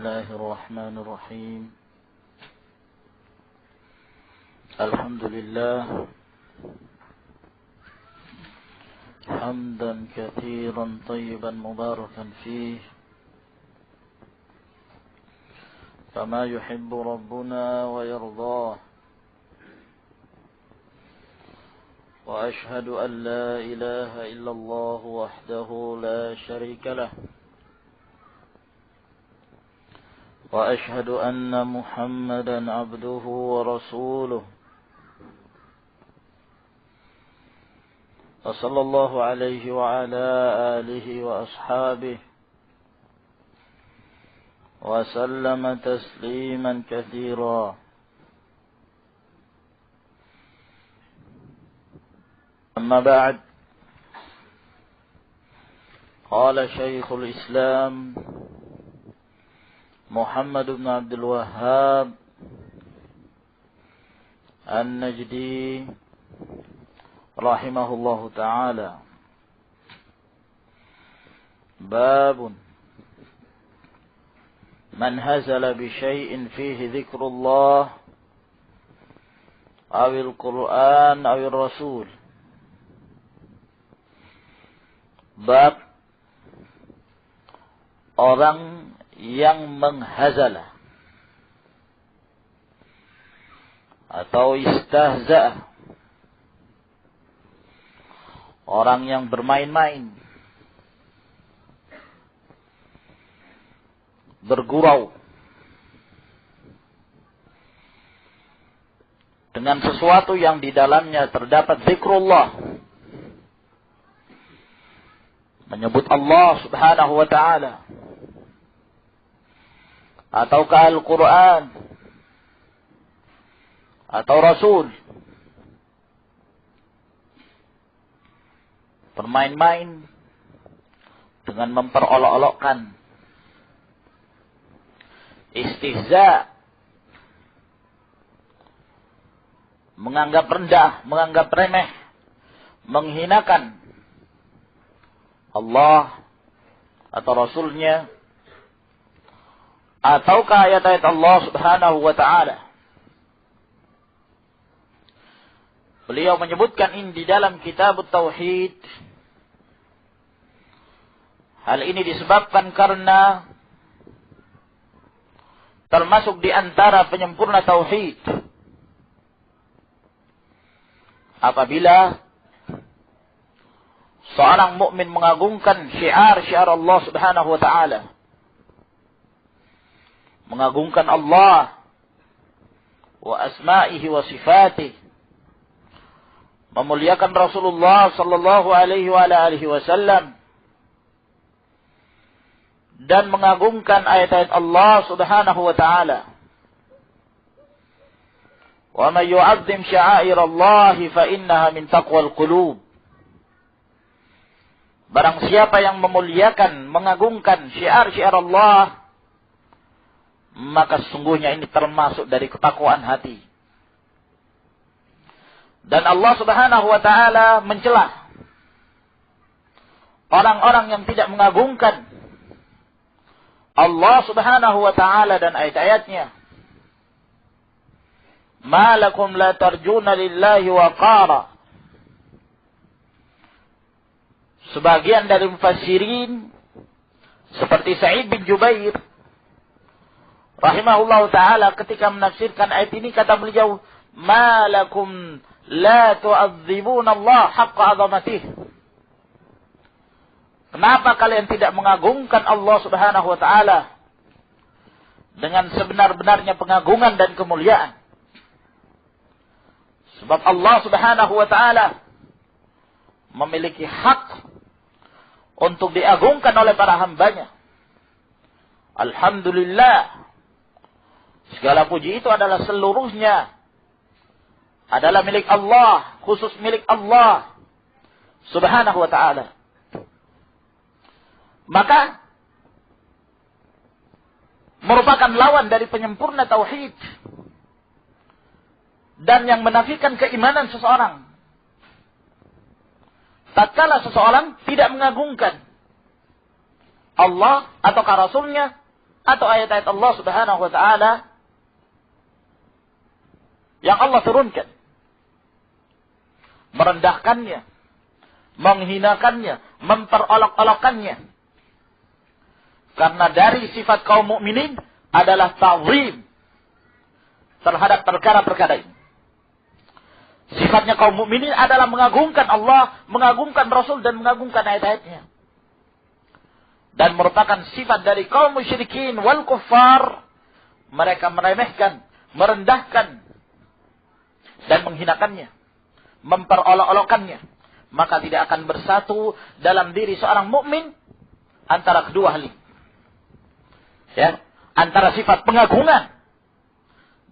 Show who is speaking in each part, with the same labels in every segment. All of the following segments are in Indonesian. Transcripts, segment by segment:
Speaker 1: الله الرحمن الرحيم الحمد لله حمدا كثيرا طيبا مباركا فيه كما يحب ربنا ويرضاه وأشهد أن لا إله إلا الله وحده لا شريك له وأشهد أن محمدا عبده ورسوله وصلى الله عليه وعلى آله وأصحابه وسلم تسليما كثيرا أما بعد قال شيخ الإسلام محمد بن عبد الوهاب النجدي رحمه الله تعالى باب من هزل بشيء فيه ذكر الله أو القرآن أو الرسول. Bab orang yang menghazala atau istahza, orang yang bermain-main, bergurau dengan sesuatu yang di dalamnya terdapat zikrullah, menyebut Allah subhanahu wa ta'ala, ataukah Al-Quran atau Rasul, bermain-main dengan memperolok-olokkan, istihza, menganggap rendah, menganggap remeh, menghinakan Allah atau Rasulnya, ataukah ayat-ayat Allah subhanahu wa ta'ala. Beliau menyebutkan ini di dalam kitab Tauhid. Hal ini disebabkan karena termasuk di antara penyempurna Tauhid apabila seorang mukmin mengagungkan syiar-syiar Allah subhanahu wa ta'ala, mengagungkan Allah wa asma'ihi wa sifatih, memuliakan Rasulullah sallallahu alaihi wa alihi wasallam, dan mengagungkan ayat-ayat Allah subhanahu wa ta'ala. Wa man yu'azzim sya'airallahi fa innaha min taqwal qulub. Barang siapa yang memuliakan, mengagungkan syiar-syiar Allah, maka sesungguhnya ini termasuk dari ketakwaan hati. Dan Allah subhanahu wa ta'ala mencela orang-orang yang tidak mengagungkan Allah subhanahu wa ta'ala dan ayat-ayatnya. Ma lakum la tarjuna lillahi waqara. Sebagian dari mufassirin seperti Sa'id bin Jubair rahimahullahu ta'ala ketika menafsirkan ayat ini kata beliau, ma lakum la tu'adzibuna Allah haqqa 'azamatih. Kenapa kalian tidak mengagungkan Allah subhanahu wa ta'ala dengan sebenar-benarnya pengagungan dan kemuliaan? Sebab Allah subhanahu wa ta'ala memiliki hak untuk diagungkan oleh para hambanya. Alhamdulillah, segala puji itu adalah seluruhnya adalah milik Allah, khusus milik Allah subhanahu wa ta'ala. Maka merupakan lawan dari penyempurna tauhid dan yang menafikan keimanan seseorang. Tatkala seseorang tidak mengagungkan Allah ataukah Rasulnya atau ayat-ayat Allah Subhanahu wa taala yang Allah turunkan, merendahkannya, menghinakannya, memperolok-olokkannya. Karena dari sifat kaum mukminin adalah ta'zim terhadap perkara-perkara ini. Sifatnya kaum mukminin adalah mengagungkan Allah, mengagungkan Rasul, dan mengagungkan ayat-ayatnya. Dan merupakan sifat dari kaum musyrikin wal kuffar. Mereka meremehkan, merendahkan, dan menghinakannya, memperolok-olokkannya. Maka tidak akan bersatu dalam diri seorang mukmin antara kedua hal ini. Ya, antara sifat pengagungan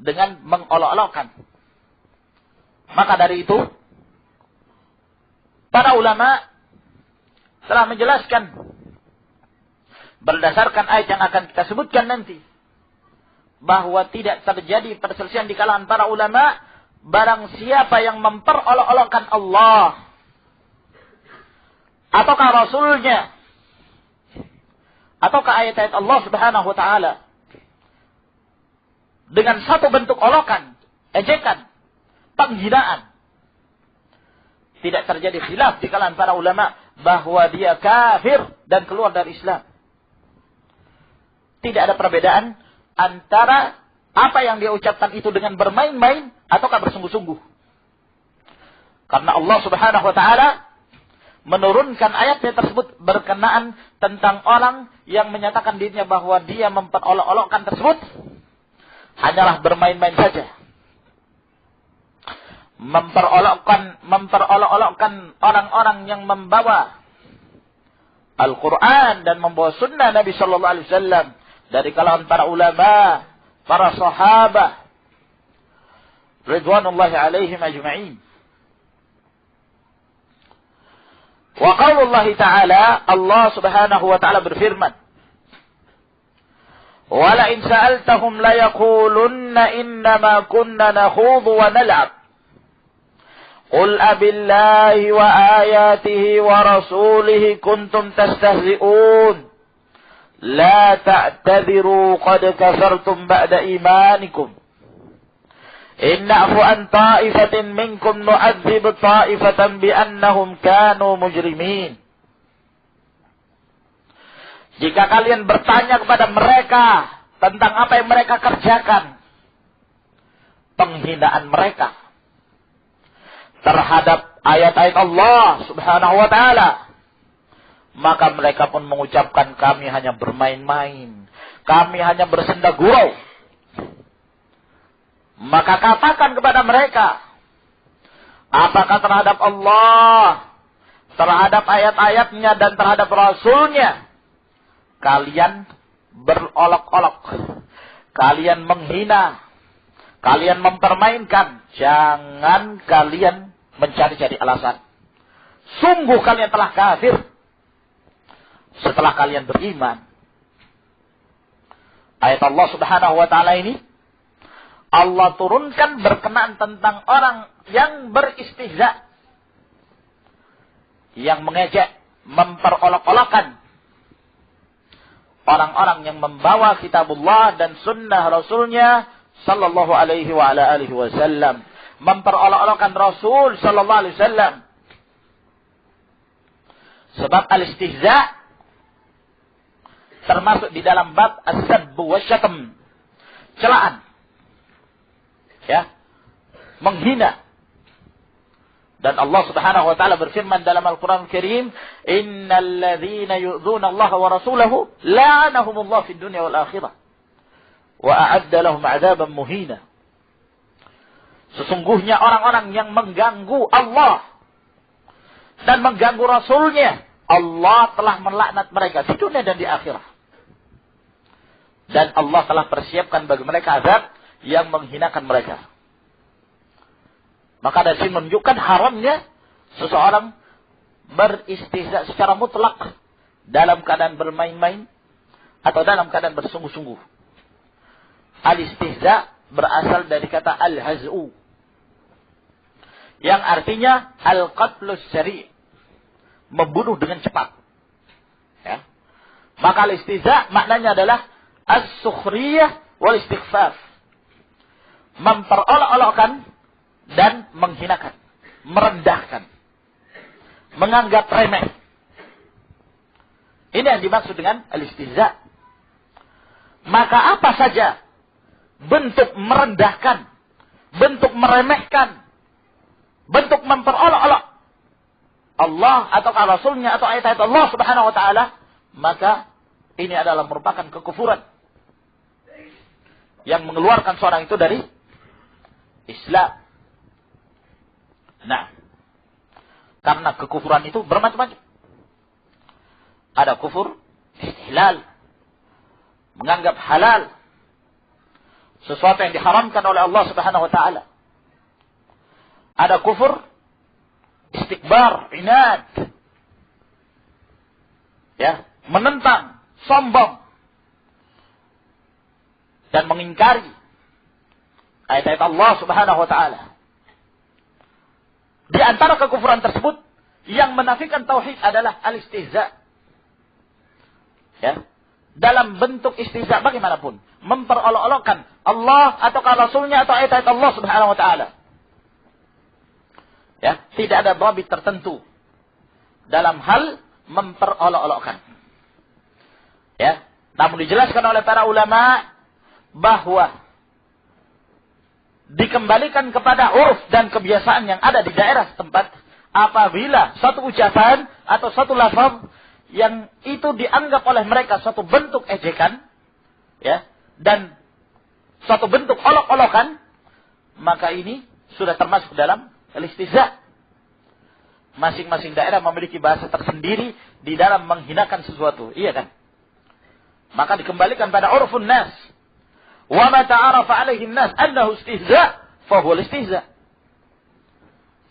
Speaker 1: dengan mengolok-olokkan. Maka dari itu, para ulama telah menjelaskan berdasarkan ayat yang akan kita sebutkan nanti, bahwa tidak terjadi perselisihan di kalangan para ulama barang siapa yang memperolok-olokkan Allah ataukah Rasulnya ataukah ayat-ayat Allah Subhanahu wa taala dengan satu bentuk olokan, ejekan, penghinaan. Tidak terjadi khilaf di kalangan para ulama bahwa dia kafir dan keluar dari Islam. Tidak ada perbedaan antara apa yang dia ucapkan itu dengan bermain-main ataukah bersungguh-sungguh. Karena Allah Subhanahu wa taala menurunkan ayatnya tersebut berkenaan tentang orang yang menyatakan dirinya bahwa dia memperolok-olokkan tersebut hanyalah bermain-main saja. Memperolok-olokkan orang-orang yang membawa Al-Quran dan membawa sunnah Nabi Sallallahu Alaihi Wasallam dari kalangan para ulama, para sahabat, ridwanullahi alaihim ajma'in. Wa qaulullahi ta'ala, Allah Subhanahu wa ta'ala berfirman, wa la in sa'altahum la yaqulunna innama kunna nakhudhu wa nal'ab. Qul abillahi wa ayatihi wa rasulihi kuntum tastahzi'un. La ta'tadhiru qad kafartum ba'da imanikum. In na'fu an ta'ifatin minkum nu'adzib ta'ifatan bi'annahum kanu mujrimin. Jika kalian bertanya kepada mereka tentang apa yang mereka kerjakan, penghinaan mereka terhadap ayat-ayat Allah Subhanahu wa ta'ala, maka mereka pun mengucapkan kami hanya bermain-main, kami hanya bersenda gurau. Maka katakan kepada mereka, apakah terhadap Allah, terhadap ayat-ayatnya dan terhadap Rasulnya kalian berolok-olok, kalian menghina, kalian mempermainkan? Jangan kalian mencari-cari alasan. Sungguh kalian telah kafir setelah kalian beriman. Ayat Allah Subhanahu wa ta'ala ini Allah turunkan berkenaan tentang orang yang beristihza, yang mengejek, memperolok-olokkan orang-orang yang membawa kitabullah dan sunnah Rasulnya sallallahu alaihi wa ala alihi wasallam, memperolok-olokkan Rasul sallallahu alaihi wasallam. Sebab al-istihza termasuk di dalam bab as-sabb wa syatm, celaan, ya, menghina. Dan Allah Subhanahu wa taala berfirman dalam Al-Qur'an Al-Karim, "Innal ladzina yu'dzuna Allah wa rasulahu la'anahumullah fid dunya wal akhirah wa a'adda lahum 'adzaban muhina." Sesungguhnya orang-orang yang mengganggu Allah dan mengganggu Rasulnya, Allah telah melaknat mereka di dunia dan di akhirat. Dan Allah telah persiapkan bagi mereka azab yang menghinakan mereka. Maka dari sini menunjukkan haramnya seseorang beristihza secara mutlak dalam keadaan bermain-main atau dalam keadaan bersungguh-sungguh. Al-istihza berasal dari kata al-haz'u, yang artinya al-qatlus sari', membunuh dengan cepat. Ya. Maka al-istihza maknanya adalah as-sukhriyah wal istighfaf. Memperolok-olokkan dan menghinakan, merendahkan, menganggap remeh. Ini yang dimaksud dengan al-istihza. Maka apa saja bentuk merendahkan, bentuk meremehkan, bentuk memperolok-olok Allah atau Rasulnya atau ayat-ayat Allah Subhanahu wa taala, maka ini adalah merupakan kekufuran yang mengeluarkan seorang itu dari Islam. Nah, karena kekufuran itu bermacam-macam. Ada kufur istihlal, menganggap halal sesuatu yang diharamkan oleh Allah Subhanahu wa taala. Ada kufur istikbar, inad. Ya, menentang, sombong dan mengingkari ayat-ayat Allah Subhanahu wa taala. Di antara kekufuran tersebut yang menafikan tauhid adalah al-istihza. Ya. Dalam bentuk istihza bagaimanapun, memperolok-olokkan Allah atau Rasulnya atau ayat-ayat Allah Subhanahu wa taala. Ya, tidak ada dhabit tertentu dalam hal memperolok-olokkan. Ya, namun dijelaskan oleh para ulama bahwa dikembalikan kepada uruf dan kebiasaan yang ada di daerah setempat apabila satu ucapan atau satu lafaz yang itu dianggap oleh mereka suatu bentuk ejekan, ya, dan suatu bentuk olok-olokan, maka ini sudah termasuk dalam al-istihza. Masing-masing daerah memiliki bahasa tersendiri di dalam menghinakan sesuatu, iya kan? Maka dikembalikan pada urfun nas. Wa ma ta'arafa alaihi an-nas annahu istihza, fa huwa al-istihza.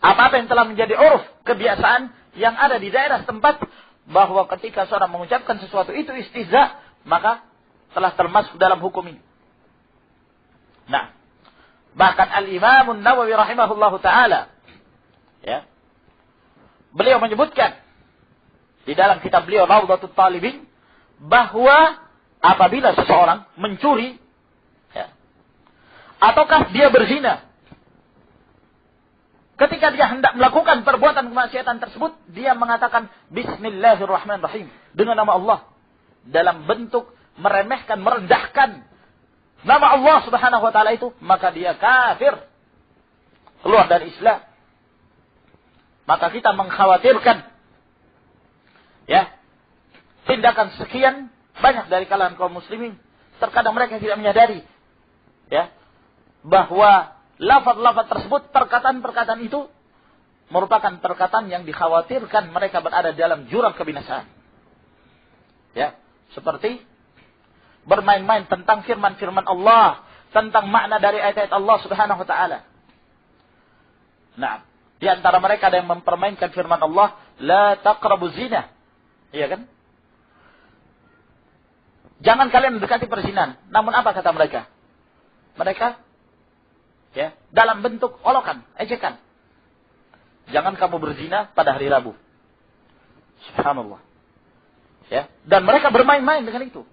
Speaker 1: Apa-apa yang telah menjadi uruf, kebiasaan yang ada di daerah tempat, bahwa ketika seorang mengucapkan sesuatu itu istihza, maka telah termasuk dalam hukum ini. Nah, bahkan Al-Imam An-Nawawi rahimahullahu taala, ya, beliau menyebutkan di dalam kitab beliau Rawdatul Talibin bahwa apabila seseorang mencuri, ya, ataukah dia berzina, ketika dia hendak melakukan perbuatan kemaksiatan tersebut, dia mengatakan Bismillahirrahmanirrahim, dengan nama Allah, dalam bentuk meremehkan, merendahkan nama Allah Subhanahu wa taala itu, maka dia kafir, keluar dari Islam. Maka kita mengkhawatirkan, ya, tindakan sekian banyak dari kalangan kaum muslimin, terkadang mereka tidak menyadari, ya, bahwa lafaz-lafaz tersebut, perkataan-perkataan itu merupakan perkataan yang dikhawatirkan mereka berada dalam jurang kebinasaan. Ya, seperti bermain-main tentang firman-firman Allah, tentang makna dari ayat-ayat Allah Subhanahu wa taala. Nah, di antara mereka ada yang mempermainkan firman Allah, la taqrabu zina. Iya kan? Jangan kalian mendekati perzinahan. Namun apa kata mereka? Mereka, ya, dalam bentuk olokan, ejekan. Jangan kamu berzina pada hari Rabu. Subhanallah. Ya, dan mereka bermain-main dengan itu.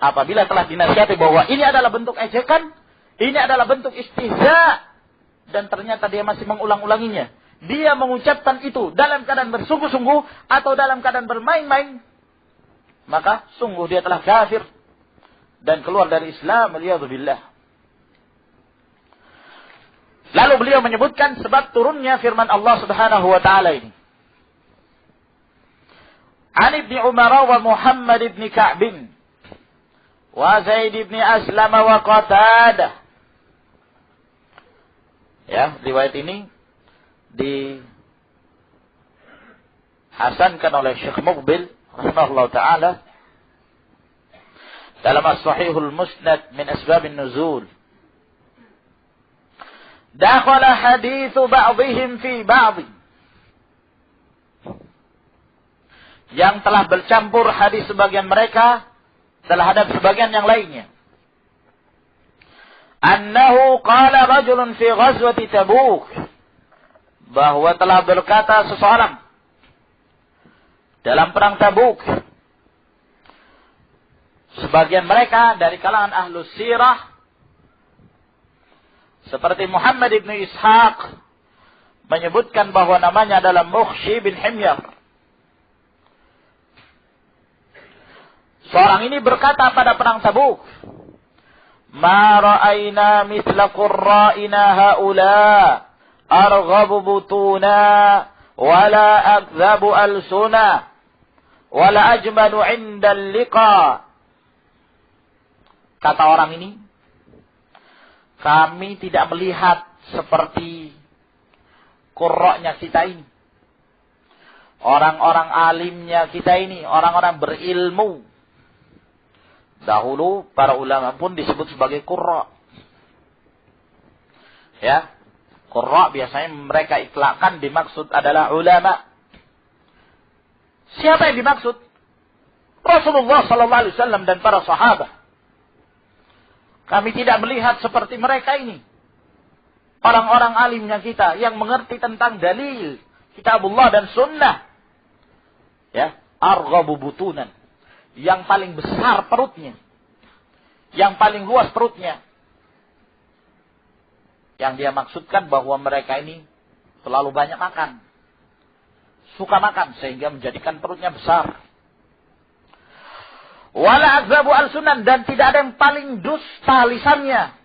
Speaker 1: Apabila telah dinasihati bahwa ini adalah bentuk ejekan, ini adalah bentuk istihza, dan ternyata dia masih mengulang-ulanginya, dia mengucapkan itu dalam keadaan bersungguh-sungguh atau dalam keadaan bermain-main, maka sungguh dia telah kafir dan keluar dari Islam, waliyadzubillah. Lalu beliau menyebutkan sebab turunnya firman Allah Subhanahu wa taala ini. An Ibnu Umar wa Muhammad ibn Ka'b wa Zaid ibn Aslam wa Qatadah. Ya, riwayat ini dihasankan oleh Syekh Muqbil rahimahullah taala dalam As-Sahihul Musnad min Asbabin Nuzul. Dakhala hadithu ba'dihim fi ba'd. Yang telah bercampur hadis sebagian mereka terhadap sebagian yang lainnya. Annahu qala rajulun fi ghazwati Tabuk, bahwa telah berkata seseorang sebagian mereka dari kalangan ahlus sirah seperti Muhammad ibn Ishaq menyebutkan bahwa namanya adalah Mukhshi bin Himyar. Seorang ini berkata pada perang Tabuk, "Ma ra'ayna mithla qurra'ina haula arghabu butuna wala akdhabu alsuna wala ajmanu 'inda al-liqa." Kata orang ini, kami tidak melihat seperti qurra'nya kita ini. Orang-orang alimnya kita ini, orang-orang berilmu. Dahulu para ulama pun disebut sebagai qurra. Ya. Qurra biasanya mereka itlaqkan dimaksud adalah ulama. Siapa yang dimaksud? Rasulullah sallallahu alaihi wasallam dan para sahabat. Kami tidak melihat seperti mereka ini. Orang-orang alimnya kita yang mengerti tentang dalil kitabullah dan sunnah. Ya, arghabu butunan. Yang paling besar perutnya. Yang paling luas perutnya. Yang dia maksudkan bahwa mereka ini terlalu banyak makan. Suka makan sehingga menjadikan perutnya besar. Wala azzabu al-sunan, dan tidak ada yang paling dusta lisannya.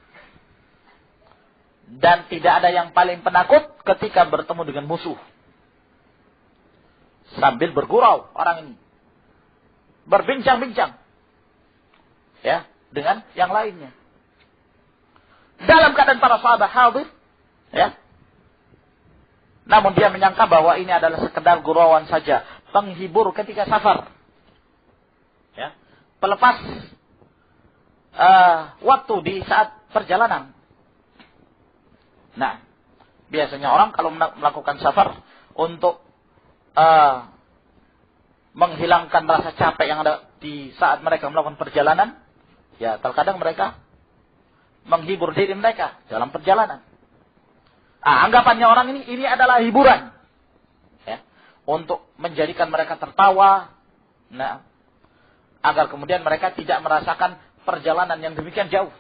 Speaker 1: Dan tidak ada yang paling penakut ketika bertemu dengan musuh. Sambil bergurau orang ini. Berbincang-bincang. Ya, dengan yang lainnya. Dalam keadaan para sahabat hadir, ya. Namun dia menyangka bahwa ini adalah sekedar gurauan saja, penghibur ketika safar. Ya. Pelepas waktu di saat perjalanan. Nah, biasanya orang kalau melakukan safar untuk menghilangkan rasa capek yang ada di saat mereka melakukan perjalanan, ya terkadang mereka menghibur diri mereka dalam perjalanan. Anggapannya orang ini adalah hiburan, ya, untuk menjadikan mereka tertawa, nah, agar kemudian mereka tidak merasakan perjalanan yang demikian jauh.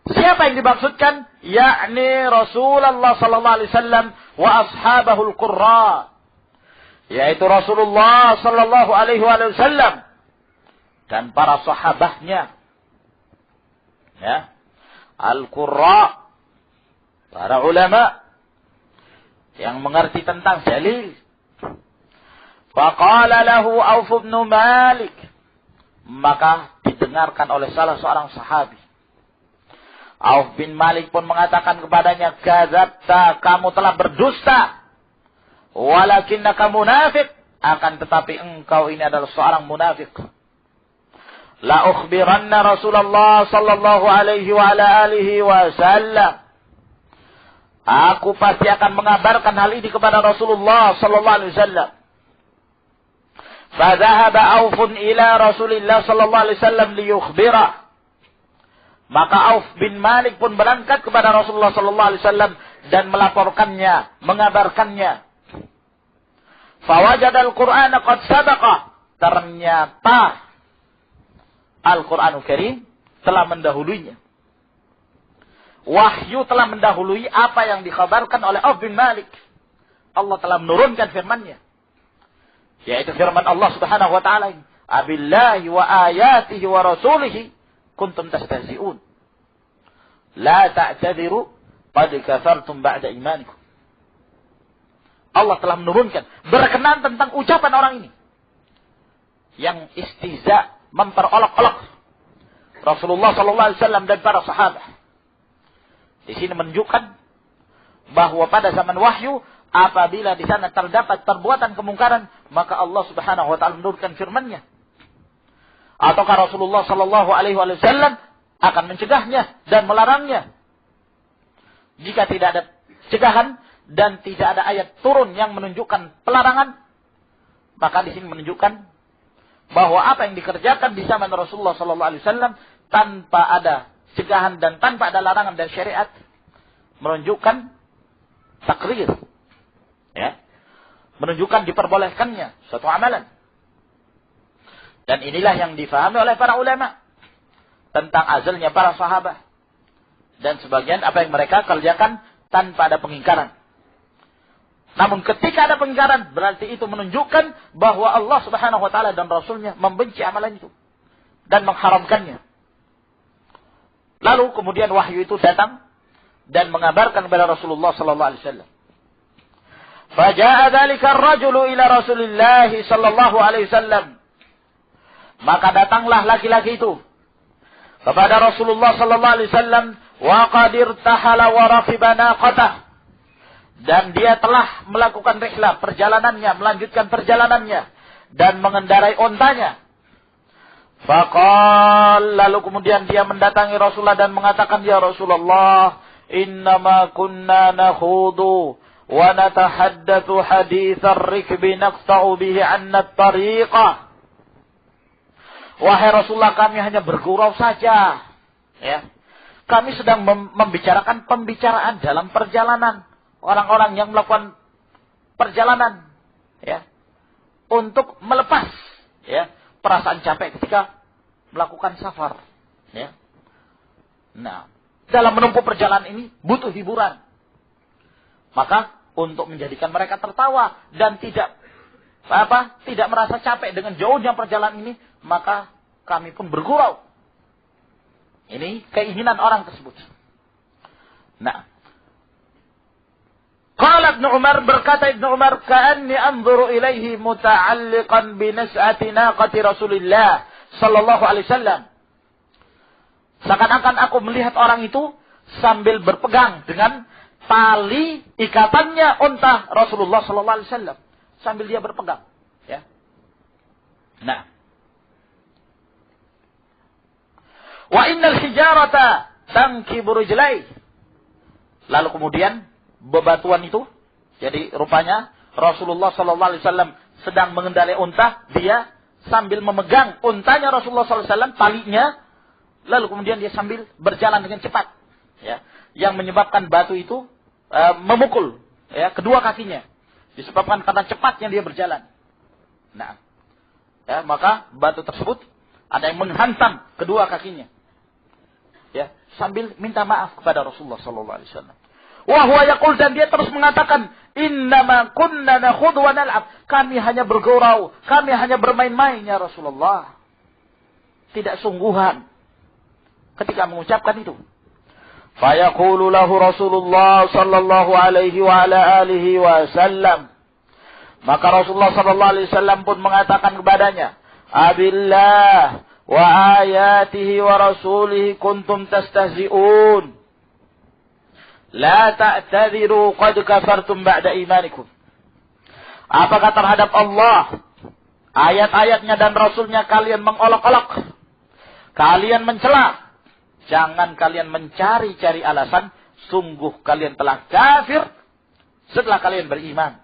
Speaker 1: Siapa yang dimaksudkan? Yakni Rasulullah sallallahu alaihi wasallam wa ashabahul qurra. Yaitu Rasulullah sallallahu alaihi wasallam dan para sahabatnya. Ya. Al-qurra, para ulama yang mengerti tentang dalil. Faqala lahu Auf bin Malik, maka didengarkan oleh salah seorang sahabi. Auf bin Malik pun mengatakan kepadanya, "Kadzabta, kamu telah berdusta. Walakinnaka munafiq, akan tetapi engkau ini adalah seorang munafik. La ukhbiranna Rasulullah sallallahu alaihi wa ala alihi wasallam." Aku pasti akan mengabarkan hal ini kepada Rasulullah sallallahu alaihi wasallam. فذهب أوف إلى رسول الله صلى الله عليه وسلم ليخبره. Maka Auf bin Malik pun berangkat kepada Rasulullah sallallahu alaihi wasallam dan melaporkannya, mengabarkannya. Fawajada al-Qur'ana qad sabaqa. Ternyata Al-Qur'anul Karim telah mendahuluinya. Wahyu telah mendahului apa yang dikhabarkan oleh Auf bin Malik. Allah telah menurunkan firman-Nya. Yaitu firman Allah Subhanahu wa taala, "Abillahi wa ayatihi wa rasulihi kuntum tastahzi'un. La ta'tadiru qad kafartum ba'da imanikum." Allah telah menurunkan berkenaan tentang ucapan orang ini yang istihza, memperolok-olok Rasulullah sallallahu alaihi wasallam dan para sahabat. Di sini menunjukkan bahwa pada zaman wahyu, apabila di sana terdapat perbuatan kemungkaran, maka Allah Subhanahu wa taala menurunkan firman-Nya. Ataukah Rasulullah sallallahu alaihi wasallam akan mencegahnya dan melarangnya. Jika tidak ada cegahan dan tidak ada ayat turun yang menunjukkan pelarangan, maka di sini menunjukkan bahwa apa yang dikerjakan di zaman Rasulullah sallallahu alaihi wasallam tanpa ada cegahan dan tanpa ada larangan dan syariat menunjukkan takrir. Ya, menunjukkan diperbolehkannya suatu amalan. Dan inilah yang difahami oleh para ulama tentang azalnya para sahabat. Dan sebagian apa yang mereka kerjakan tanpa ada pengingkaran. Namun ketika ada pengingkaran, berarti itu menunjukkan bahwa Allah Subhanahu wa taala dan Rasulnya membenci amalan itu dan mengharamkannya. Lalu kemudian wahyu itu datang dan mengabarkan kepada Rasulullah sallallahu alaihi wasallam. Faja'a dzalika ar-rajulu ila Rasulillah sallallahu alaihi wasallam. Maka datanglah laki-laki itu kepada Rasulullah sallallahu alaihi wasallam wa qad irtahala wa raqiba naqatah. Dan dia telah melakukan rihlah, perjalanannya, melanjutkan perjalanannya dan mengendarai ontanya. Faqal, lalu kemudian dia mendatangi Rasulullah dan mengatakan, ya Rasulullah, innama kunna nakhudu wa natahaddatsu haditsar rikbi naqta'u bihi 'anna at-tariqah. Wahai Rasulullah, kami hanya bergurau saja. Ya. Kami sedang membicarakan pembicaraan dalam perjalanan. Orang-orang yang melakukan perjalanan. Ya. Untuk melepas. Ya. Perasaan capek ketika melakukan safar. Ya. Nah, dalam menempuh perjalanan ini butuh hiburan. Maka untuk menjadikan mereka tertawa dan tidak merasa capek dengan jauhnya perjalanan ini, maka kami pun bergurau. Ini keinginan orang tersebut. Nah, qala Ibnu Umar, berkata Ibnu Umar, ka'anni anzuru ilaihi muta'alliqan bi nas'ati naqati Rasulillah sallallahu alaihi wasallam. Seakan-akan aku melihat orang itu sambil berpegang dengan tali ikatannya unta Rasulullah sallallahu alaihi wasallam, sambil dia berpegang, ya. Nah, wa innal hijarata tankibu rijlai. Lalu kemudian bebatuan itu, jadi rupanya Rasulullah sallallahu alaihi wasallam sedang mengendarai unta, dia sambil memegang untanya Rasulullah sallallahu alaihi wasallam, talinya, lalu kemudian dia sambil berjalan dengan cepat, ya, yang menyebabkan batu itu memukul, ya, kedua kakinya, disebabkan karena cepatnya dia berjalan. Nah, ya, maka batu tersebut ada yang menghantam kedua kakinya, ya, sambil minta maaf kepada Rasulullah sallallahu alaihi wasallam. Wa huwa yaqul, dan dia terus mengatakan, innama kunna nakhudhu wa nal'ab. Kami hanya bergurau, kami hanya bermain-main ya Rasulullah. Tidak sungguhan ketika mengucapkan itu. Fa yaqulu lahu Rasulullah sallallahu alaihi wa ala alihi wasallam. Maka Rasulullah sallallahu alaihi wasallam pun mengatakan kepadanya, abillah wa ayatihi wa rasulihi kuntum tastahzi'un. La ta'tadiru qad kafartum ba'da imanikum. Apakah terhadap Allah, ayat-ayatnya dan Rasulnya kalian mengolok-olok, kalian mencela? Jangan kalian mencari-cari alasan, sungguh kalian telah kafir setelah kalian beriman.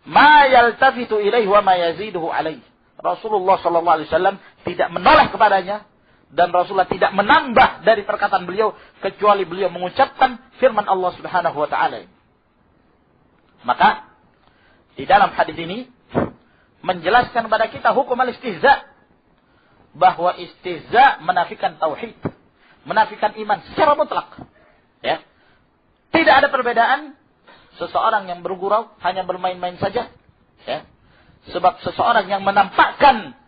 Speaker 1: Ma yaltafitu ilaihi wa ma yaziduhu alaihi. Rasulullah sallallahu alaihi wasallam tidak menoleh kepadanya, dan Rasulullah tidak menambah dari perkataan beliau kecuali beliau mengucapkan firman Allah Subhanahu wa taala. Maka di dalam hadis ini menjelaskan kepada kita hukum al-istihza, bahwa istihza menafikan tauhid, menafikan iman secara mutlak. Ya. Tidak ada perbedaan seseorang yang bergurau hanya bermain-main saja, ya. Sebab seseorang yang menampakkan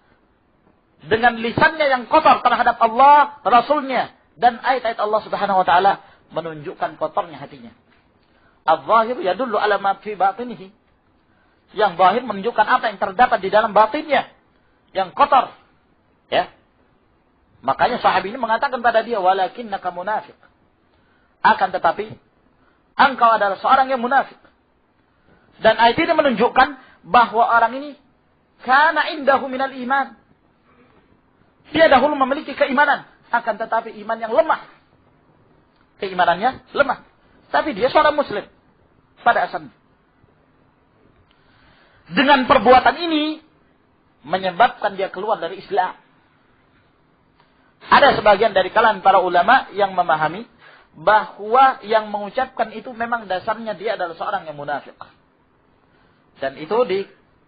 Speaker 1: dengan lisannya yang kotor terhadap Allah, Rasulnya, dan ayat-ayat Allah Subhanahu wa taala menunjukkan kotornya hatinya. Al-zahir yadullu ala ma fi batinihi. Yang zahir menunjukkan apa yang terdapat di dalam batinnya yang kotor. Ya. Makanya sahabat ini mengatakan pada dia, walakinnaka munafiq. Akan tetapi engkau adalah seorang yang munafik. Dan ayat ini menunjukkan bahwa orang ini kana indahu minal iman. Dia dahulu memiliki keimanan, akan tetapi iman yang lemah. Keimanannya lemah. Tapi dia seorang muslim pada asalnya. Dengan perbuatan ini menyebabkan dia keluar dari Islam. Ada sebagian dari kalangan para ulama yang memahami bahwa yang mengucapkan itu memang dasarnya dia adalah seorang yang munafik. Dan itu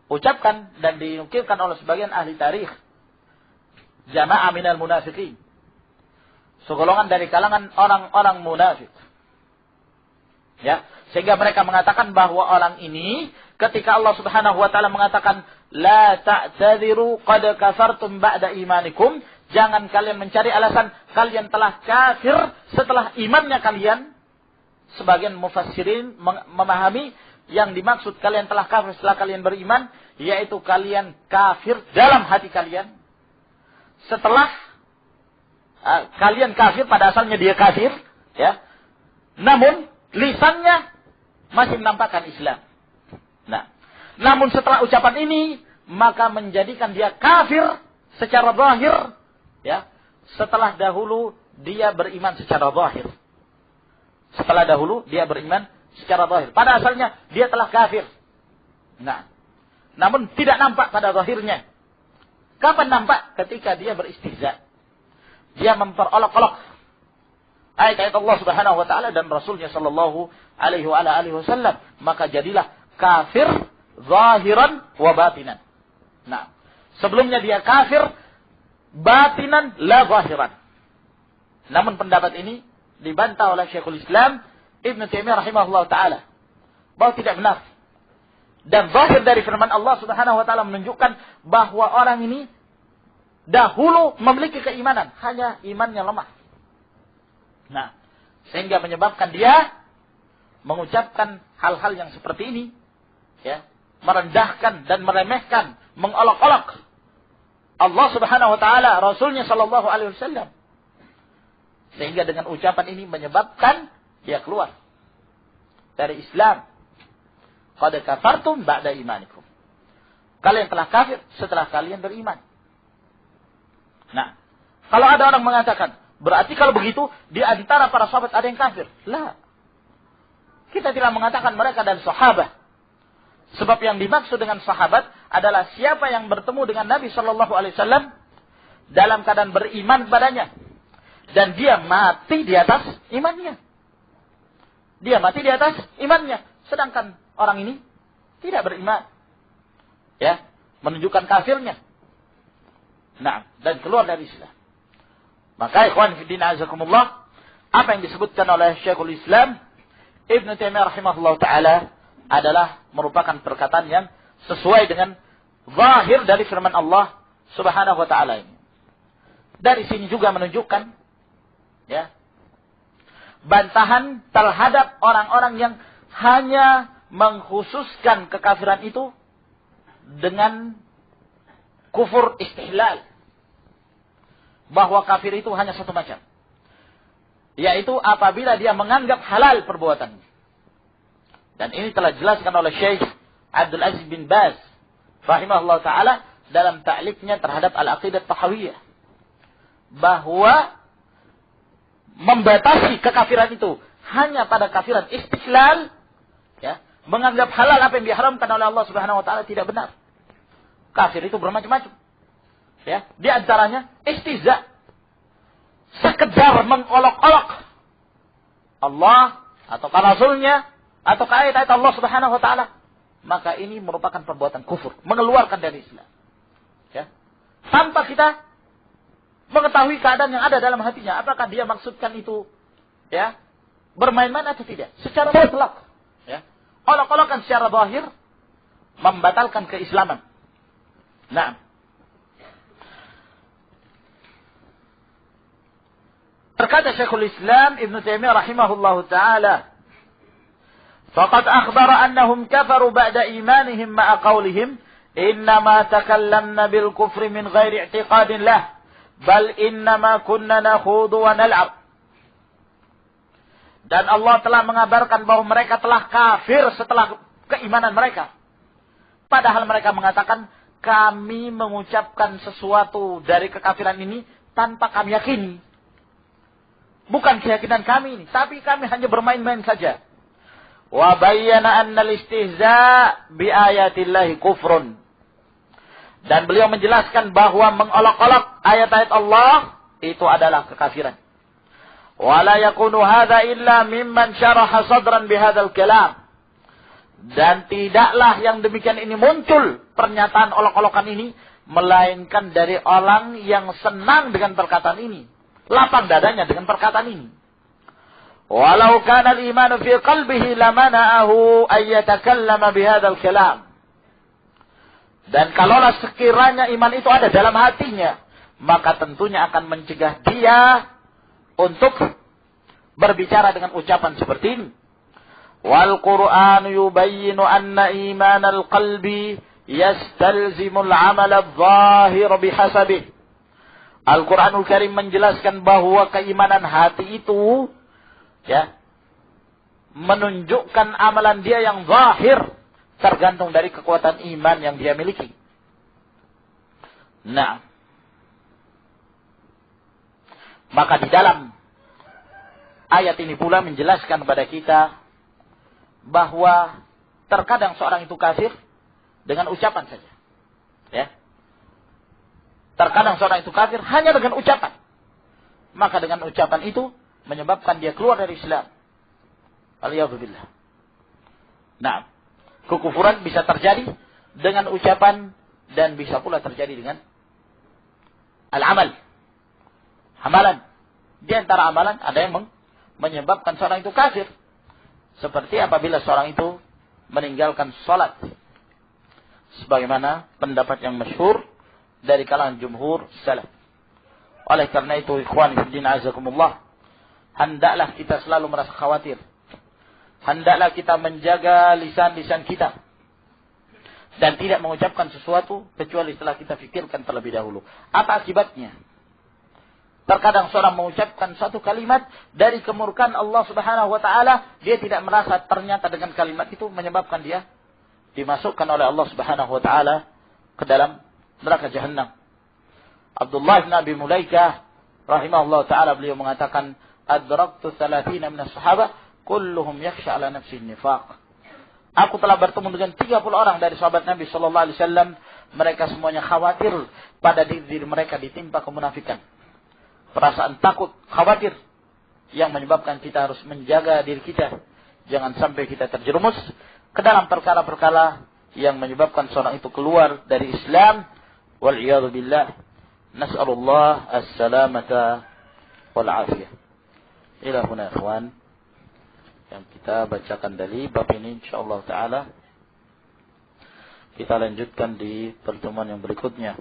Speaker 1: ucapkan dan dinukilkan oleh sebagian ahli tarikh, jama'ah minal munafiqin, segolongan dari kalangan orang-orang munafik. Ya, sehingga mereka mengatakan bahwa orang ini ketika Allah Subhanahu wa taala mengatakan la ta'tadiru qad kafartum ba'da imanikum, jangan kalian mencari alasan kalian telah kafir setelah imannya kalian. Sebagian mufassirin memahami yang dimaksud kalian telah kafir setelah kalian beriman, yaitu kalian kafir dalam hati kalian. Setelah kalian kafir, pada asalnya dia kafir, ya. Namun lisannya masih menampakkan Islam. Nah, namun setelah ucapan ini maka menjadikan dia kafir secara zahir, ya. Setelah dahulu dia beriman secara zahir. Setelah dahulu dia beriman secara zahir. Pada asalnya dia telah kafir. Nah, namun tidak nampak pada zahirnya. Kapan nampak? Ketika dia beristihza. Dia memperolok-olok ayat-ayat Allah Subhanahu wa taala dan Rasulnya sallallahu alaihi wasallam, maka jadilah kafir zahiran wa batinan. Nah, sebelumnya dia kafir batinan la zahiran. Namun pendapat ini dibantah oleh Syekhul Islam Ibn Taimiyah rahimahullah ta'ala bahwa tidak benar. Dan zahir dari firman Allah Subhanahu wa ta'ala menunjukkan bahwa orang ini dahulu memiliki keimanan, hanya imannya lemah. Nah, sehingga menyebabkan dia mengucapkan hal-hal yang seperti ini, ya, merendahkan dan meremehkan, mengolok-olok Allah Subhanahu wa ta'ala, Rasulnya sallallahu alaihi wasallam. Sehingga dengan ucapan ini menyebabkan dia keluar dari Islam. Qad kafartum ba'da imanikum. Kalian telah kafir setelah kalian beriman. Nah, kalau ada orang mengatakan, berarti kalau begitu di antara para sahabat ada yang kafir. Lah. Kita tidak mengatakan mereka dan sahabat. Sebab yang dimaksud dengan sahabat adalah siapa yang bertemu dengan Nabi sallallahu alaihi wasallam dalam keadaan beriman kepadanya. Dan dia mati di atas imannya. Dia mati di atas imannya. Sedangkan orang ini tidak beriman. Ya, menunjukkan kafirnya. Nah, dan keluar dari Islam. Maka ikhwan fillah azakumullah, apa yang disebutkan oleh Syekhul Islam Ibn Taimiyah rahimahullah ta'ala adalah merupakan perkataan yang sesuai dengan zahir dari firman Allah Subhanahu wa ta'ala ini. Dari sini juga menunjukkan, ya, bantahan terhadap orang-orang yang hanya mengkhususkan kekafiran itu dengan kufur istihlal. Bahwa kafir itu hanya satu macam. Yaitu apabila dia menganggap halal perbuatannya. Dan ini telah dijelaskan oleh Syekh Abdul Aziz bin Baz rahimahullah ta'ala dalam ta'liqnya terhadap Al-Aqidah Tahawiyah. Bahwa membatasi kekafiran itu hanya pada kafiran istihlal, ya, menganggap halal apa yang diharamkan oleh Allah Subhanahu wa taala tidak benar. Kafir itu bermacam-macam. Ya, di antaranya istihza. Sekedar mengolok-olok Allah atau Rasulnya atau ayat-ayat Allah Subhanahu wa taala, maka ini merupakan perbuatan kufur, mengeluarkan dari Islam. Ya. Tanpa kita mengetahui keadaan yang ada dalam hatinya, apakah dia maksudkan itu, ya, bermain-main atau tidak, secara mutlak, ya, olok-olokan secara zahir membatalkan keislaman. Nah, berkata Syekhul Islam Ibn Taimiyah rahimahullahu ta'ala, faqad akhbara annahum kafaru ba'da imanihim ma'a qawlihim innama takallamna bil kufri min ghairi i'tiqadin lah bal innama kunna nakhudu wa nal'ab. Dan Allah telah mengabarkan bahwa mereka telah kafir setelah keimanan mereka. Padahal mereka mengatakan, kami mengucapkan sesuatu dari kekafiran ini tanpa kami yakini. Bukan keyakinan kami ini, tapi kami hanya bermain-main saja. Wa bayyana anna al-istihza' bi ayatillahi kufrun. Dan beliau menjelaskan bahwa mengolok-olok ayat-ayat Allah itu adalah kekafiran. Wa la yakunu hadza illa mimman syaraha sadran bihadzal kalam. Dan tidaklah yang demikian ini muncul pernyataan olok-olokan ini, melainkan dari orang yang senang dengan perkataan ini, lapang dadanya dengan perkataan ini. Walau kana al-imanu fi qalbihi lamana'ahu an yatakallama bihadzal kalam. Dan kalaulah sekiranya iman itu ada dalam hatinya, maka tentunya akan mencegah dia untuk berbicara dengan ucapan seperti ini. Wal Qur'an yubayyinu anna iman al-qalbi yastalzimu al-amal adh-dhahir bihasabih. Al-Qur'anul Karim menjelaskan bahwa keimanan hati itu menunjukkan amalan dia yang zahir, tergantung dari kekuatan iman yang dia miliki. Nah, maka di dalam ayat ini pula menjelaskan kepada kita bahwa terkadang seorang itu kafir dengan ucapan saja. Ya. Terkadang seorang itu kafir hanya dengan ucapan. Maka dengan ucapan itu menyebabkan dia keluar dari Islam. Aliyahzubillah. Nah, kekufuran bisa terjadi dengan ucapan dan bisa pula terjadi dengan al-amal. Amalan. Di antara amalan ada yang menyebabkan seorang itu kafir. Seperti apabila seorang itu meninggalkan salat. Sebagaimana pendapat yang masyhur dari kalangan jumhur salaf. Oleh karena itu, ikhwan fillah azakumullah, hendaklah kita selalu merasa khawatir. Hendaklah kita menjaga lisan-lisan kita. Dan tidak mengucapkan sesuatu kecuali setelah kita fikirkan terlebih dahulu. Apa akibatnya? Terkadang seorang mengucapkan satu kalimat dari kemurkaan Allah Subhanahu wa taala, dia tidak merasa ternyata dengan kalimat itu menyebabkan dia dimasukkan oleh Allah Subhanahu wa taala ke dalam neraka Jahannam. Abdullah bin Abi Mulaikah rahimahullah taala beliau mengatakan, "Adraktu 30 min as-sahabah kulluhum yakhsha ala nafsihi nifaq." Aku telah bertemu dengan 30 orang dari sahabat Nabi sallallahu alaihi wasallam, mereka semuanya khawatir pada diri mereka ditimpa kemunafikan. Perasaan takut, khawatir yang menyebabkan kita harus menjaga diri kita. Jangan sampai kita terjerumus ke dalam perkara-perkara yang menyebabkan seorang itu keluar dari Islam. Wal'iyadu billah. Nas'alullah as-salamata wal-afiyah. Ila huna ikhwan. Yang kita bacakan dari bab ini insyaAllah ta'ala. Kita lanjutkan di pertemuan yang berikutnya.